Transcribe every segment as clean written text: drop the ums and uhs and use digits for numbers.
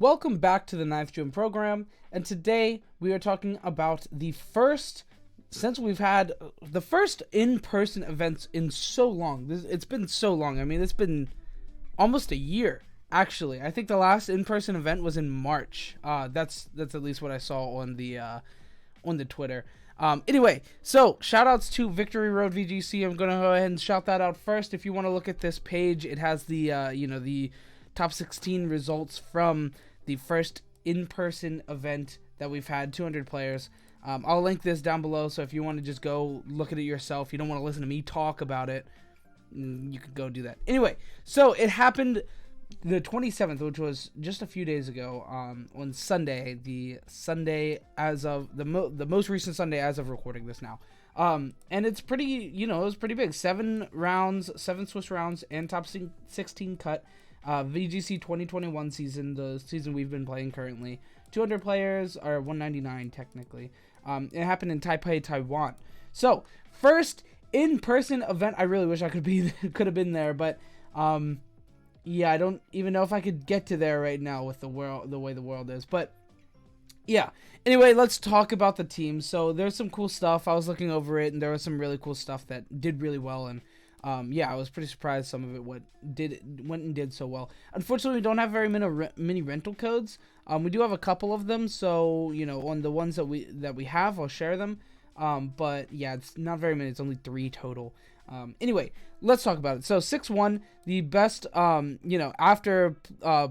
Welcome back to the 9th Gym program, and today we are talking about since we've had the first in-person events in so long. It's been so long. I mean, it's been almost a year, actually. I think the last in-person event was in March. That's at least what I saw on the Twitter. Anyway, so shout-outs to Victory Road VGC. I'm going to go ahead and shout that out first. If you want to look at this page, it has the the top 16 results from the first in-person event that we've had, 200 players. I'll link this down below, so if you want to just go look at it yourself, you don't want to listen to me talk about it, you could go do that. Anyway, so it happened the 27th, which was just a few days ago, on Sunday, the Sunday as of the most recent Sunday as of recording this now. And it's pretty, it was pretty big. 7 Swiss rounds, and top 16 cut. VGC 2021 season, the season we've been playing currently. 200 players, or 199 technically. It happened in Taipei, Taiwan. So, first in-person event. I really wish I could have been there, but yeah, I don't even know if I could get to there right now with the way the world is. But yeah. Anyway, let's talk about the team. So there's some cool stuff. I was looking over it, and there was some really cool stuff that did really well, and yeah, I was pretty surprised some of it went and did so well. Unfortunately, we don't have very many rental codes. We do have a couple of them, so on the ones that we have, I'll share them. But yeah, it's not very many. It's only 3 total. Anyway, let's talk about it. So 6-1, the best. After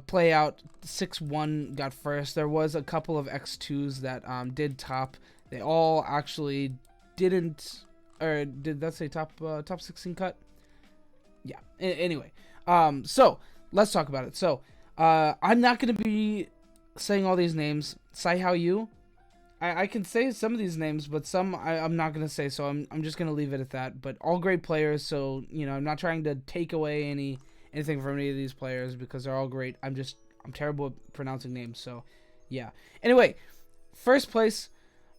play out, 6-1 got first. There was a couple of X2s that did top. They all actually didn't. Or did that say top 16 cut? Yeah. Anyway, so let's talk about it. So, I'm not gonna be saying all these names. Sai Hao Yu, I can say some of these names, but some I'm not gonna say. So I'm just gonna leave it at that. But all great players. So I'm not trying to take away anything from any of these players because they're all great. I'm terrible at pronouncing names. So, yeah. Anyway, first place.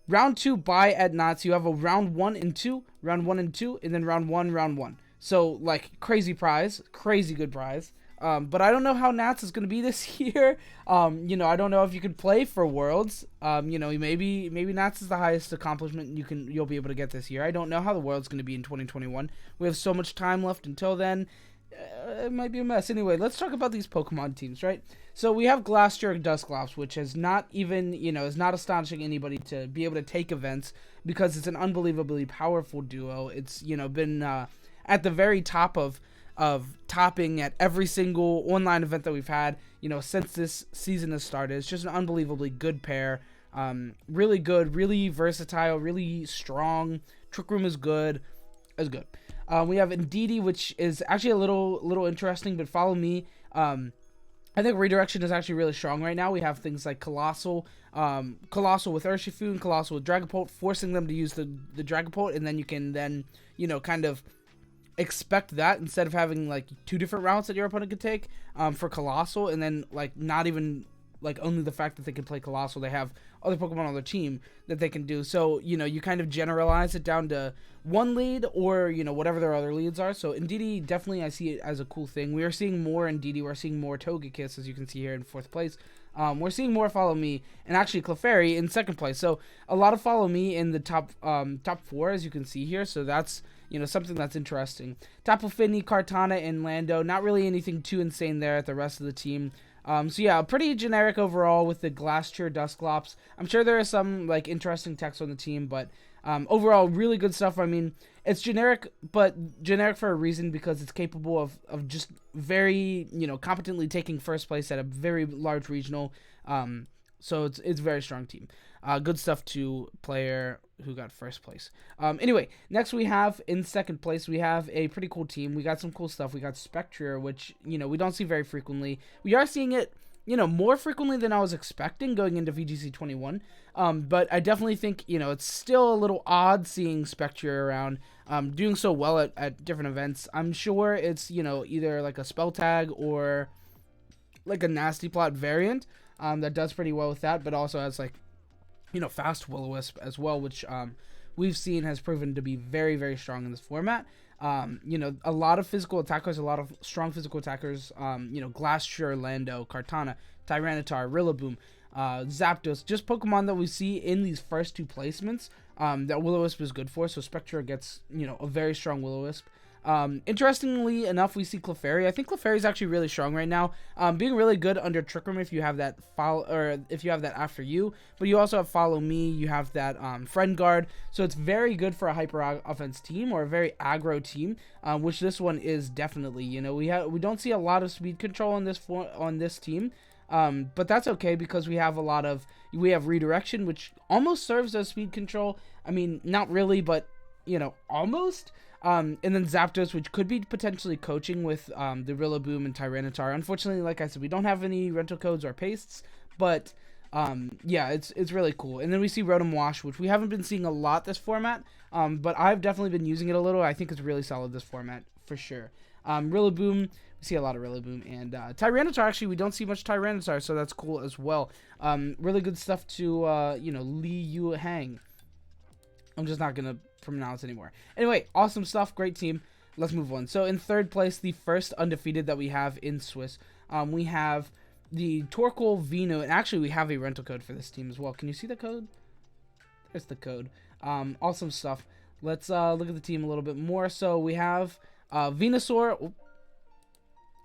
Round 2 bye at Knots. You have a round 1 and 2, and then round 1. So, like, crazy prize, crazy good prize. But I don't know how Nats is going to be this year. I don't know if you could play for Worlds. Maybe Nats is the highest accomplishment you'll be able to get this year. I don't know how the World's going to be in 2021. We have so much time left until then. It might be a mess. Anyway, let's talk about these Pokemon teams, right? So we have Glastrier Dusclops, which is not even, is not astonishing anybody to be able to take events because it's an unbelievably powerful duo. It's, been at the very top of topping at every single online event that we've had, since this season has started. It's just an unbelievably good pair. Really good, really versatile, really strong. Trick Room is good. It's good. We have Indeedee, which is actually a little interesting, but follow me. I think Redirection is actually really strong right now. We have things like Colossal with Urshifu and Colossal with Dragapult, forcing them to use the Dragapult, and then you can kind of expect that instead of having like 2 different routes that your opponent could take for Colossal, and then like not even like only the fact that they can play Colossal, they have other Pokemon on their team that they can do. So, you kind of generalize it down to 1 lead or, whatever their other leads are. So, Indeedee, definitely I see it as a cool thing. We are seeing more Indeedee. We're seeing more Togekiss, as you can see here in 4th place. We're seeing more Follow Me, and actually Clefairy in 2nd place. So, a lot of Follow Me in the top 4, as you can see here. So, that's, something that's interesting. Tapu Fini, Kartana, and Lando. Not really anything too insane there at the rest of the team. So yeah, pretty generic overall with the Glastrier Dusclops. I'm sure there is some like interesting text on the team, but overall really good stuff. I mean, it's generic, but generic for a reason because it's capable of just very competently taking 1st place at a very large regional. So it's a very strong team. Good stuff to player who got 1st place. Anyway, next we have in 2nd place, we have a pretty cool team. We got some cool stuff. We got Spectre, which, we don't see very frequently. We are seeing it, more frequently than I was expecting going into VGC 21. But I definitely think, it's still a little odd seeing Spectre around, doing so well at different events. I'm sure it's, either like a spell tag or like a Nasty Plot variant. That does pretty well with that, but also has like, fast Will-O-Wisp as well, which we've seen has proven to be very, very strong in this format. You know, a lot of physical attackers, a lot of strong physical attackers, you know, Glastrier, Lando, Kartana, Tyranitar, Rillaboom, Zapdos, just Pokemon that we see in these first two placements that Will-O-Wisp is good for. So Spectre gets, you know, a very strong Will-O-Wisp. Interestingly enough, we see Clefairy. I think Clefairy is actually really strong right now, being really good under Trick Room if you have that follow, or if you have that after you. But you also have Follow Me. You have that Friend Guard, so it's very good for a hyper offense team or a very aggro team, which this one is definitely. You know, we don't see a lot of speed control on this team, but that's okay because we have redirection, which almost serves as speed control. I mean, not really, but you know, almost. And then Zapdos, which could be potentially coaching with the Rillaboom and Tyranitar. Unfortunately, like I said, we don't have any rental codes or pastes, but yeah, it's really cool. And then we see Rotom Wash, which we haven't been seeing a lot this format, but I've definitely been using it a little. I think it's really solid this format for sure. Rillaboom, we see a lot of Rillaboom, and Tyranitar. Actually, we don't see much Tyranitar, so that's cool as well. Really good stuff to you know, Li Yu Hang. I'm just not gonna pronounce anymore. Anyway, awesome stuff, great team. Let's move on. So in third place, the first undefeated that we have in Swiss, we have the Torkoal Venu, and actually we have a rental code for this team as well. Can you see the code? There's the code. Awesome stuff. Let's look at the team a little bit more. So we have Venusaur. Oh,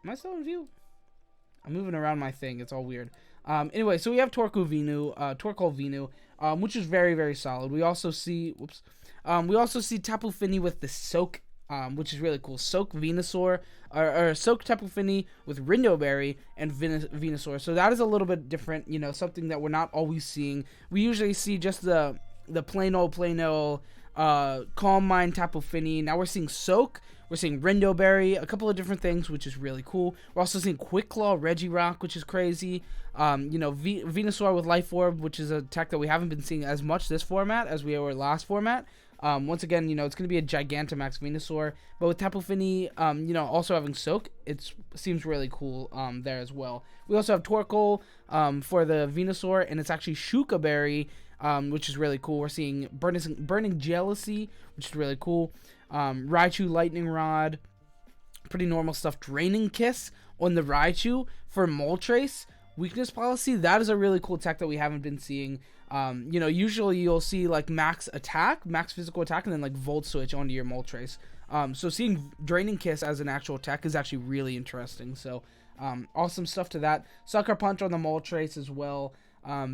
am I still in view? I'm moving around my thing. It's all weird. Anyway, so we have Torkoal Venu, which is very, very solid. We also see, Tapu Fini with the Soak, which is really cool. Soak Venusaur, or Soak Tapu Fini with Rindo Berry and Venusaur. So that is a little bit different, you know, something that we're not always seeing. We usually see just the plain old, Calm Mind Tapu Fini. Now we're seeing Soak. We're seeing Rindo Berry, a couple of different things, which is really cool. We're also seeing Quick Claw, Regirock, which is crazy. You know, Venusaur with Life Orb, which is a tech that we haven't been seeing as much this format as we were last format. Once again, you know, it's going to be a Gigantamax Venusaur. But with Tapu Fini, you know, also having Soak, it seems really cool there as well. We also have Torkoal for the Venusaur, and it's actually Shuka Berry, which is really cool. We're seeing Burning Jealousy, which is really cool. Raichu Lightning Rod, pretty normal stuff. Draining Kiss on the Raichu for Moltres. Weakness Policy, that is a really cool tech that we haven't been seeing. You know, usually you'll see like max physical attack, and then like Volt Switch onto your Moltres. So seeing Draining Kiss as an actual tech is actually really interesting. So awesome stuff to that. Sucker Punch on the Moltres as well.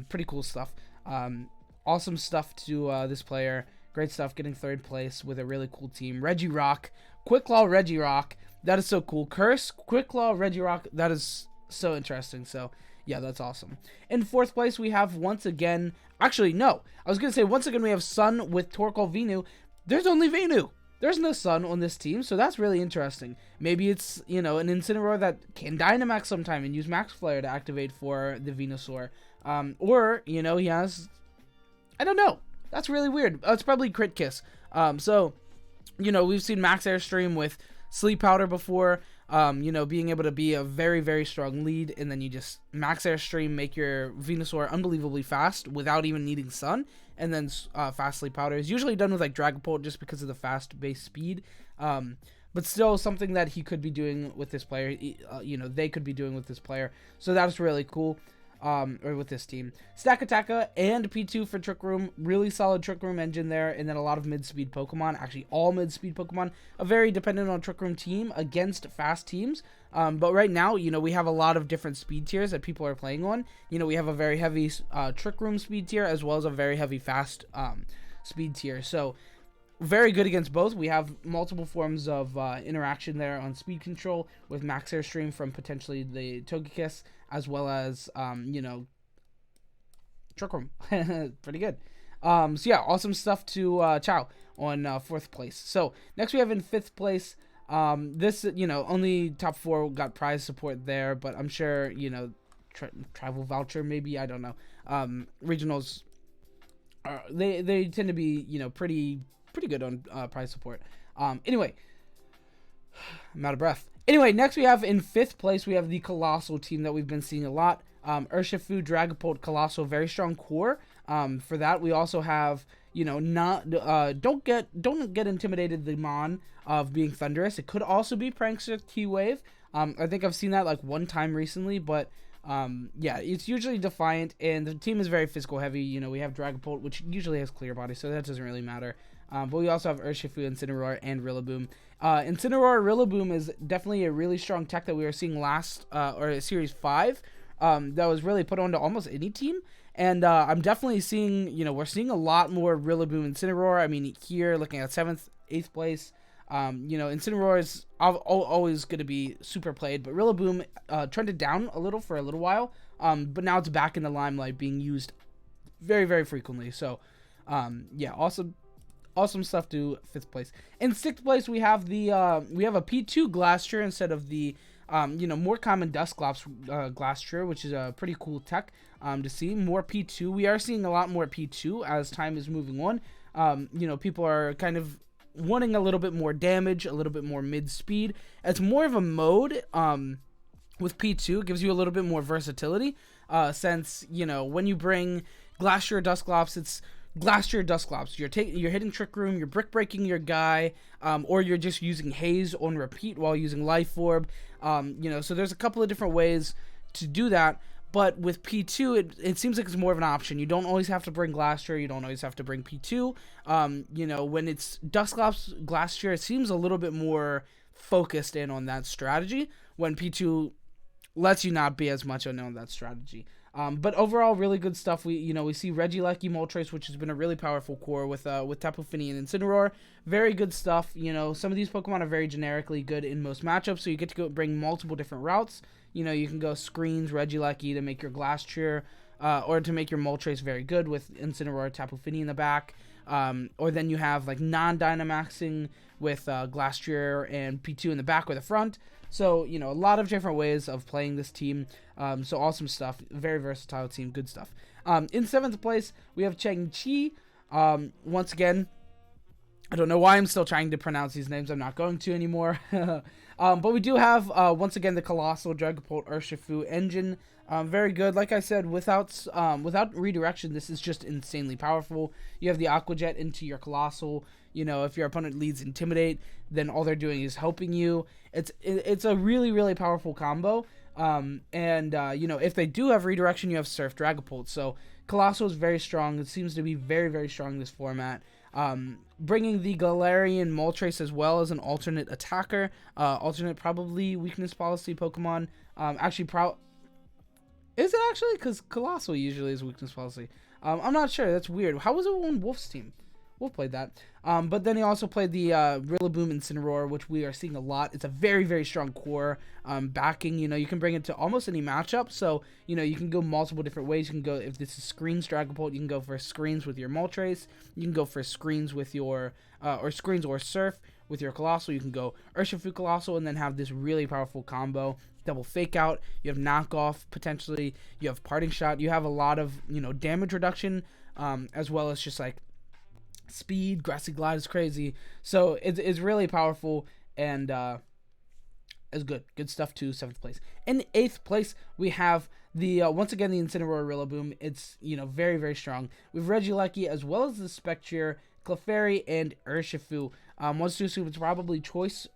Pretty cool stuff. Awesome stuff to this player. Great stuff, getting third place with a really cool team. Regirock, Quick Claw Regirock, that is so cool. Curse, Quick Claw Regirock, that is so interesting. So, yeah, that's awesome. In fourth place, we have once again, actually, no. I was going to say, once again, we have Sun with Torkoal Venu. There's only Venu. There's no Sun on this team, so that's really interesting. Maybe it's, you know, an Incineroar that can Dynamax sometime and use Max Flare to activate for the Venusaur. Or, you know, he has, I don't know. That's really weird. It's probably Crit Kiss. So, you know, we've seen Max Airstream with Sleep Powder before, you know, being able to be a very, very strong lead, and then you just Max Airstream, make your Venusaur unbelievably fast without even needing Sun, and then Fast Sleep Powder is usually done with, like, Dragapult just because of the fast base speed, but still something that he could be doing with this player, you know, they could be doing with this player, so that's really cool. Or with this team. Stack Attacka and P2 for Trick Room. Really solid Trick Room engine there. And then a lot of mid-speed Pokemon. Actually, all mid-speed Pokemon. A very dependent on Trick Room team against fast teams. But right now, you know, we have a lot of different speed tiers that people are playing on. You know, we have a very heavy Trick Room speed tier as well as a very heavy fast speed tier. So, very good against both. We have multiple forms of interaction there on speed control with Max Airstream from potentially the Togekiss, as well as, you know, Trick Room. Pretty good. So yeah, awesome stuff to Chow on fourth place. So next we have in fifth place, this, you know, only top 4 got prize support there, but I'm sure, you know, travel voucher maybe, I don't know. Regionals, they tend to be, you know, pretty good on prize support. Anyway, I'm out of breath. Anyway, next we have in fifth place, we have the Colossal team that we've been seeing a lot. Urshifu, Dragapult, Colossal, very strong core. For that, we also have, not don't get intimidated the Mon of being thunderous. It could also be Prankster T-Wave. I think I've seen that like one time recently, but yeah, it's usually Defiant, and the team is very physical heavy. We have Dragapult, which usually has Clear Body, so that doesn't really matter. But we also have Urshifu, Incineroar, and Rillaboom. Incineroar Rillaboom is definitely a really strong tech that we were seeing last, or Series 5, that was really put onto almost any team. And I'm definitely seeing, we're seeing a lot more Rillaboom Incineroar. I mean, here, looking at 7th, 8th place, Incineroar is always going to be super played, but Rillaboom trended down a little for a little while, but now it's back in the limelight, being used very, very frequently. So, yeah, awesome stuff to 5th place. In 6th place, we have we have a P2 Glastrier instead of the more common Dusclops Glastrier, which is a pretty cool tech to see. More P2. We are seeing a lot more P2 as time is moving on. People are kind of wanting a little bit more damage, a little bit more mid speed. It's more of a mode with P2. It gives you a little bit more versatility since, when you bring Glastrier Dusclops, it's Glastrier Dusclops. You're hitting Trick Room, you're brick breaking your guy, or you're just using Haze on repeat while using Life Orb. So there's a couple of different ways to do that. But with P2, it seems like it's more of an option. You don't always have to bring Glastrier. You don't always have to bring P2. When it's Dusclops Glastrier, it seems a little bit more focused in on that strategy, when P2 lets you not be as much on that strategy. But overall, really good stuff. We see Regirock Moltres, which has been a really powerful core with Tapu Fini and Incineroar. Very good stuff. Some of these Pokemon are very generically good in most matchups, so you get to go bring multiple different routes. You can go Screens, Regirock to make your Glastrier, or to make your Moltres very good with Incineroar, Tapu Fini in the back. Or then you have like non-Dynamaxing with Glastrier and P2 in the back or the front. So, a lot of different ways of playing this team. So awesome stuff. Very versatile team. Good stuff. In 7th place, we have Chang Chi. Once again, I don't know why I'm still trying to pronounce these names. I'm not going to anymore. But we do have, once again, the Colossal Dragapult Urshifu engine. Very good. Like I said, without redirection, this is just insanely powerful. You have the Aqua Jet into your Colossal. If your opponent leads Intimidate, then all they're doing is helping you. It's a really, really powerful combo. If they do have redirection, you have Surf Dragapult. So Colossal is very strong. It seems to be very, very strong in this format. Bringing the Galarian Moltres as well as an alternate attacker. Alternate probably weakness policy Pokemon. Is it actually? Because Colossal usually is weakness policy. I'm not sure. That's weird. How was it on Wolf's team? Wolf played that. But then he also played the Rillaboom Incineroar, which we are seeing a lot. It's a very, very strong core backing. You can bring it to almost any matchup. So, you can go multiple different ways. You can go, if this is Screens Dragapult, you can go for Screens with your Moltres. You can go for Screens with your, or Screens or Surf with your Colossal. You can go Urshifu Colossal and then have this really powerful combo. Double Fake Out. You have Knockoff, potentially. You have Parting Shot. You have a lot of, damage reduction, as well as just like speed. Grassy Glide is crazy. So it's really powerful and is good. Good stuff too. 7th place. In 8th place, we have the once again the Incineroar Rillaboom. It's very, very strong. We've Regirock as well as the Spectre, Clefairy, and Urshifu. Once to assume it's probably choice.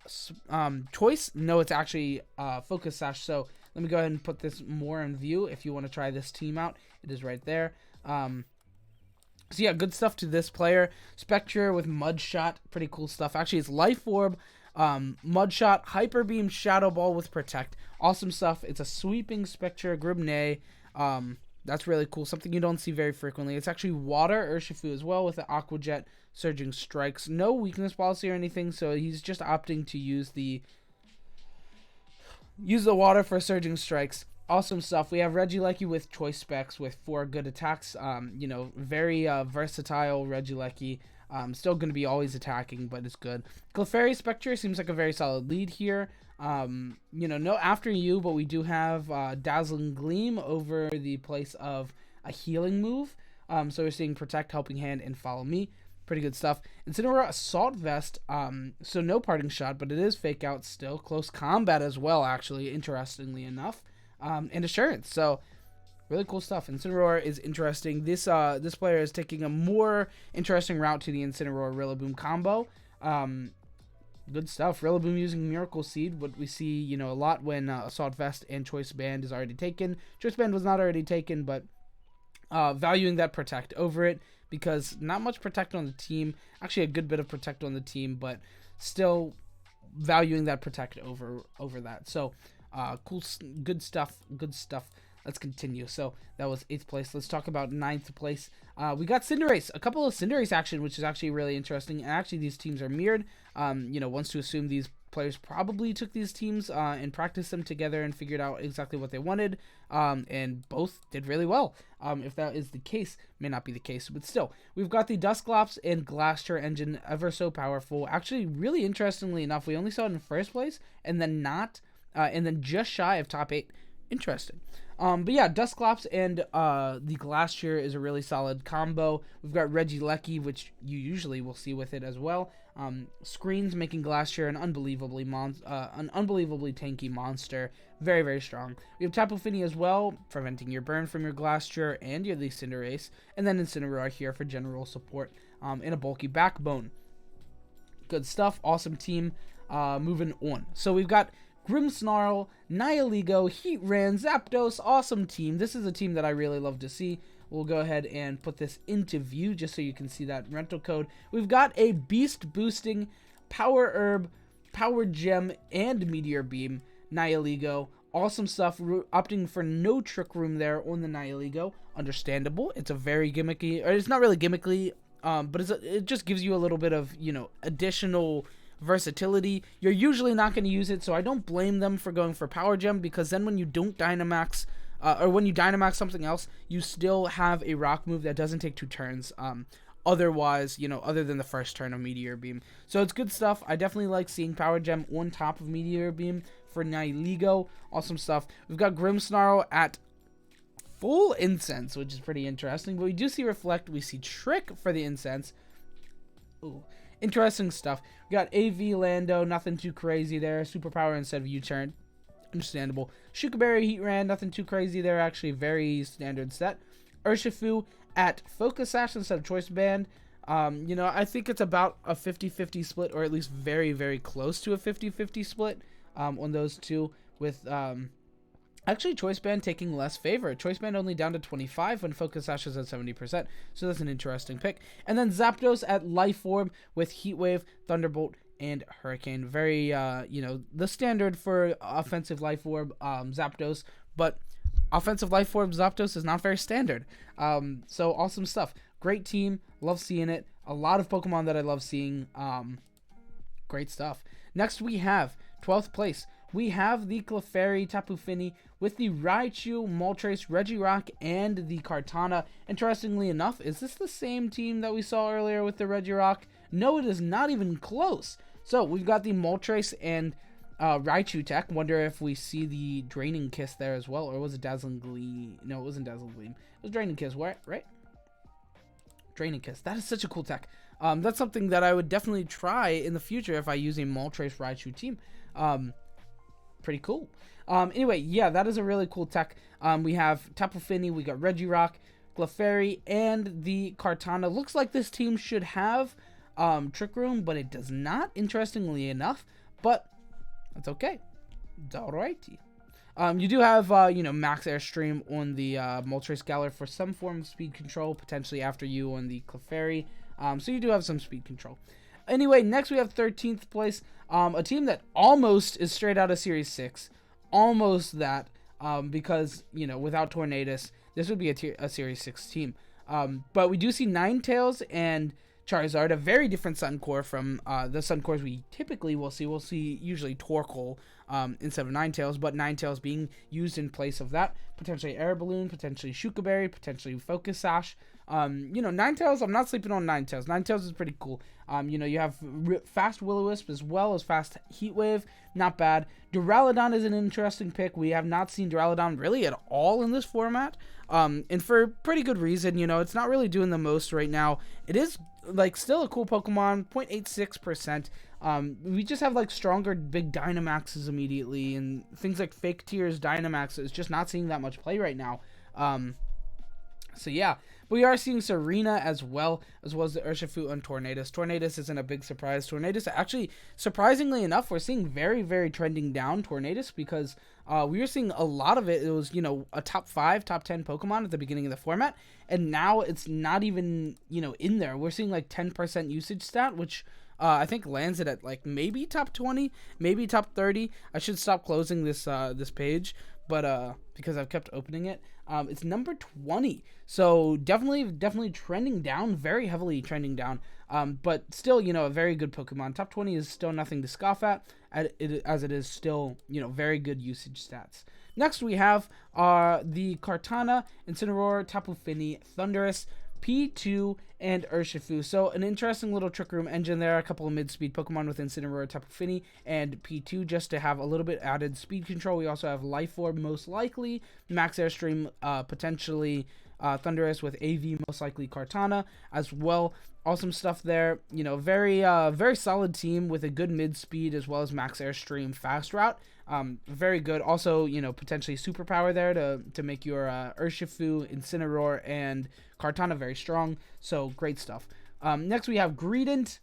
No, it's actually Focus Sash. So let me go ahead and put this more in view. If you want to try this team out, it is right there. So yeah, good stuff to this player. Spectre with Mud Shot, pretty cool stuff. Actually, it's Life Orb, Mud Shot, Hyper Beam, Shadow Ball with Protect. Awesome stuff. It's a sweeping Spectre, Gribnay. That's really cool. Something you don't see very frequently. It's actually Water Urshifu as well with the Aqua Jet, Surging Strikes. No weakness policy or anything, so he's just opting to use the water for Surging Strikes. Awesome stuff. We have Regirock with Choice Specs with 4 good attacks. Very versatile Regirock. Still going to be always attacking, but it's good. Clefairy Spectre seems like a very solid lead here. No after you, but we do have Dazzling Gleam over the place of a healing move. So we're seeing Protect, Helping Hand, and Follow Me. Pretty good stuff. Incineroar Assault Vest. So no Parting Shot, but it is Fake Out still. Close Combat as well, actually, interestingly enough. And Assurance. So Really cool stuff. Incineroar is interesting. This player is taking a more interesting route to the Incineroar Rillaboom combo. Good stuff. Rillaboom using Miracle Seed, what we see, you know, a lot when Assault Vest and Choice Band is already taken. Choice Band was not already taken, but valuing that Protect over it, because not much Protect on the team. Actually, a good bit of Protect on the team, but still valuing that Protect over that. So, cool, good stuff. Let's continue. So that was 8th place. Let's talk about 9th place. We got Cinderace. A couple of Cinderace action, which is actually really interesting. And actually, these teams are mirrored. You know, wants to assume these players probably took these teams and practiced them together and figured out exactly what they wanted. And both did really well. If that is the case, may not be the case, but still. We've got the Dusclops and Glastrier engine, ever so powerful. Actually, really interestingly enough, we only saw it in 1st place and then and then just shy of top 8. Interesting. But yeah, Dusclops and the Glastrier is a really solid combo. We've got Regirock, which you usually will see with it as well. Screens making Glastrier an unbelievably tanky monster. Very, very strong. We have Tapu Fini as well, preventing your burn from your Glastrier and your Cinderace. And then Incineroar here for general support and a bulky backbone. Good stuff. Awesome team. Moving on. So we've got Grimmsnarl, Nihilego, Heatran, Zapdos, awesome team. This is a team that I really love to see. We'll go ahead and put this into view just so you can see that rental code. We've got a beast boosting Power Herb, Power Gem, and Meteor Beam Nihilego. Awesome stuff. Opting for no Trick Room there on the Nihilego. Understandable. It's a very gimmicky, or it's not really gimmicky, but it just gives you a little bit of, you know, additional versatility. You're usually not going to use it, so I don't blame them for going for Power Gem, because then when you don't Dynamax, or when you Dynamax something else, you still have a rock move that doesn't take 2 turns. Otherwise, you know, other than the first turn of Meteor Beam. So it's good stuff. I definitely like seeing Power Gem on top of Meteor Beam for Nihilego. Awesome stuff. We've got Grimmsnarl at full Incense, which is pretty interesting. But we do see Reflect. We see Trick for the Incense. Ooh. Interesting stuff. We got AV Lando, nothing too crazy there. Superpower instead of U-turn. Understandable. Shukaberry, Heatran, nothing too crazy there. Actually, very standard set. Urshifu at Focus Sash instead of Choice Band. You know, I think it's about a 50-50 split, or at least very, very close to a 50-50 split on those two, with actually Choice Band taking less favor. Choice Band only down to 25 when Focus Sash is at 70%. So that's an interesting pick. And then Zapdos at Life Orb with Heat Wave, Thunderbolt, and Hurricane. Very, you know, the standard for offensive Life Orb Zapdos. But offensive Life Orb Zapdos is not very standard. So awesome stuff. Great team. Love seeing it. A lot of Pokemon that I love seeing. Great stuff. Next we have 12th place. We have the Clefairy, Tapu Fini with the Raichu, Moltres, Regirock, and the Kartana. Interestingly enough, is this the same team that we saw earlier with the Regirock? No, it is not even close. So we've got the Moltres and Raichu tech. Wonder if we see the Draining Kiss there as well, or was it Dazzling Gleam? No, it wasn't Dazzling Gleam. It was Draining Kiss, right? Draining Kiss. That is such a cool tech. That's something that I would definitely try in the future if I use a Moltres Raichu team. Pretty cool. Anyway, yeah, that is a really cool tech. We have Tapu Fini, we got Regirock, Clefairy, and the Kartana. Looks like this team should have Trick Room, but it does not, interestingly enough. But that's okay. It's alrighty. You do have, you know, Max Airstream on the Moltres Galar for some form of speed control, potentially after you on the Clefairy. So you do have some speed control. Anyway, next we have 13th place, a team that almost is straight out of Series 6. Almost that, because, you know, without Tornadus, this would be a Series 6 team. But we do see Ninetales and Charizard, a very different Sun Core from the Sun Cores we typically will see. We'll see usually Torkoal instead of Ninetales, but Ninetales being used in place of that. Potentially Air Balloon, potentially Shukaberry, potentially Focus Sash. You know, Ninetales, I'm not sleeping on Ninetales. Ninetales is pretty cool. You know, you have fast Will-O-Wisp as well as fast Heat Wave. Not bad. Duraludon is an interesting pick. We have not seen Duraludon really at all in this format. And for pretty good reason. You know, it's not really doing the most right now. It is, like, still a cool Pokemon, 0.86%. We just have, like, stronger big Dynamaxes immediately, and things like Fake Tears Dynamax is just not seeing that much play right now. So yeah, but we are seeing Serena as well as the Urshifu and Tornadus. Tornadus isn't a big surprise. Tornadus, actually, surprisingly enough, we're seeing very, very trending down Tornadus, because we were seeing a lot of it. It was, a top 5, top 10 Pokemon at the beginning of the format, and now it's not even, in there. We're seeing like 10% usage stat, which I think lands it at like maybe top 20, maybe top 30. I should stop closing this this page, but because I've kept opening it. It's number 20, so definitely trending down, very heavily trending down. But still, a very good Pokemon. Top 20 is still nothing to scoff at, as it is still, very good usage stats. Next, we have the Kartana, Incineroar, Tapu Fini, Thundurus, P2, and Urshifu. So an interesting little Trick Room engine there. A couple of mid-speed Pokemon with Incineroar, Tapu Fini, and P2 just to have a little bit added speed control. We also have Life Orb, most likely, Max Airstream, potentially Thundurus with AV, most likely Kartana as well. Awesome stuff there. Very solid team with a good mid-speed as well as Max Airstream fast route. Very good. Also, potentially superpower there to make your Urshifu, Incineroar, and Kartana very strong. So great stuff. Next we have Greedent.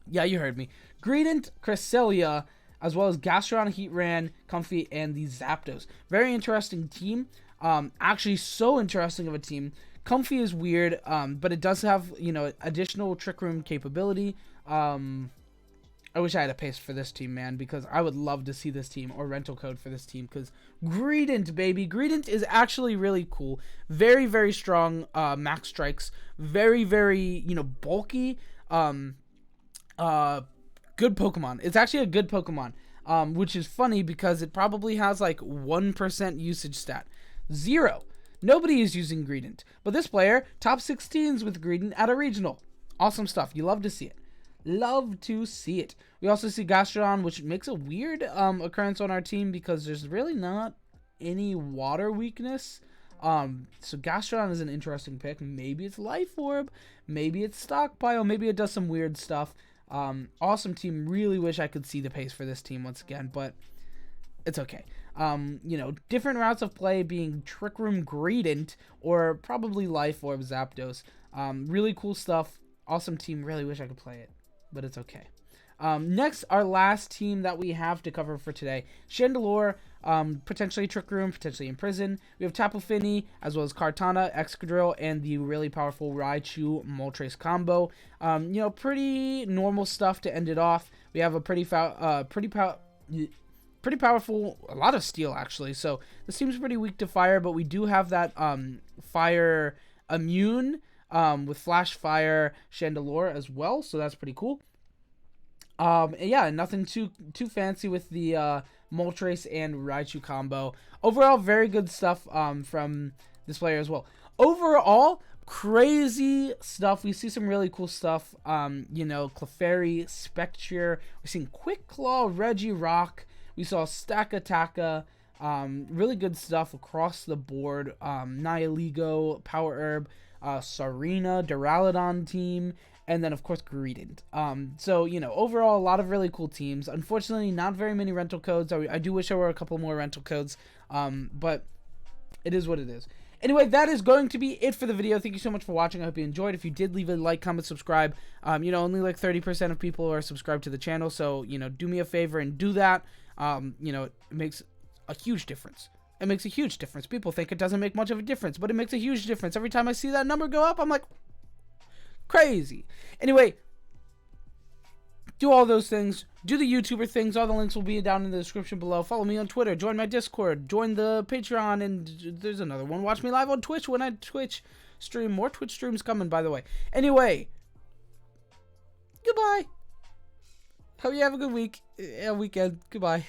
Yeah, you heard me. Greedent, Cresselia, as well as Gastrodon, Heatran, Comfey, and the Zapdos. Very interesting team. Actually, so interesting of a team. Comfey is weird, but it does have, additional Trick Room capability. I wish I had a paste for this team, man, because I would love to see this team, or rental code for this team, because Greedent, baby. Greedent is actually really cool. Very, very strong max strikes. Very, very, bulky. Good Pokemon. It's actually a good Pokemon, which is funny because it probably has like 1% usage stat. 0. Nobody is using Greedent. But this player, top 16s with Greedent at a regional. Awesome stuff. You love to see it. Love to see it. We also see Gastrodon, which makes a weird occurrence on our team because there's really not any water weakness. So Gastrodon is an interesting pick. Maybe it's Life Orb. Maybe it's Stockpile. Maybe it does some weird stuff. Awesome team. Really wish I could see the pace for this team once again, but it's okay. Different routes of play being Trick Room Greedent or probably Life Orb Zapdos. Really cool stuff. Awesome team. Really wish I could play it, but it's okay. Next, our last team that we have to cover for today, Chandelure, potentially Trick Room, potentially Imprison. We have Tapu Fini, as well as Kartana, Excadrill, and the really powerful Raichu Moltres combo. Pretty normal stuff to end it off. We have a pretty powerful, a lot of steel actually. So this team's pretty weak to fire, but we do have that fire immune with Flash Fire Chandelure as well. So that's pretty cool. Yeah, nothing too fancy with the Moltres and Raichu combo. Overall, very good stuff from this player as well. Overall, crazy stuff. We see some really cool stuff. Clefairy, Spectre. We're seeing Quick Claw, Regirock. We saw Stakataka. Really good stuff across the board. Nihilego, Power Herb, Serena, Duraludon team. And then, of course, Greedent. So, overall, a lot of really cool teams. Unfortunately, not very many rental codes. I do wish there were a couple more rental codes. But it is what it is. Anyway, that is going to be it for the video. Thank you so much for watching. I hope you enjoyed. If you did, leave a like, comment, subscribe. Only like 30% of people are subscribed to the channel. So, do me a favor and do that. It makes a huge difference. It makes a huge difference. People think it doesn't make much of a difference, but it makes a huge difference. Every time I see that number go up, I'm like, crazy. Anyway, do all those things. Do the YouTuber things. All the links will be down in the description below. Follow me on Twitter. Join my Discord. Join the Patreon. And there's another one. Watch me live on Twitch when I Twitch stream. More Twitch streams coming, by the way. Anyway, goodbye. Hope you have a good weekend. Goodbye.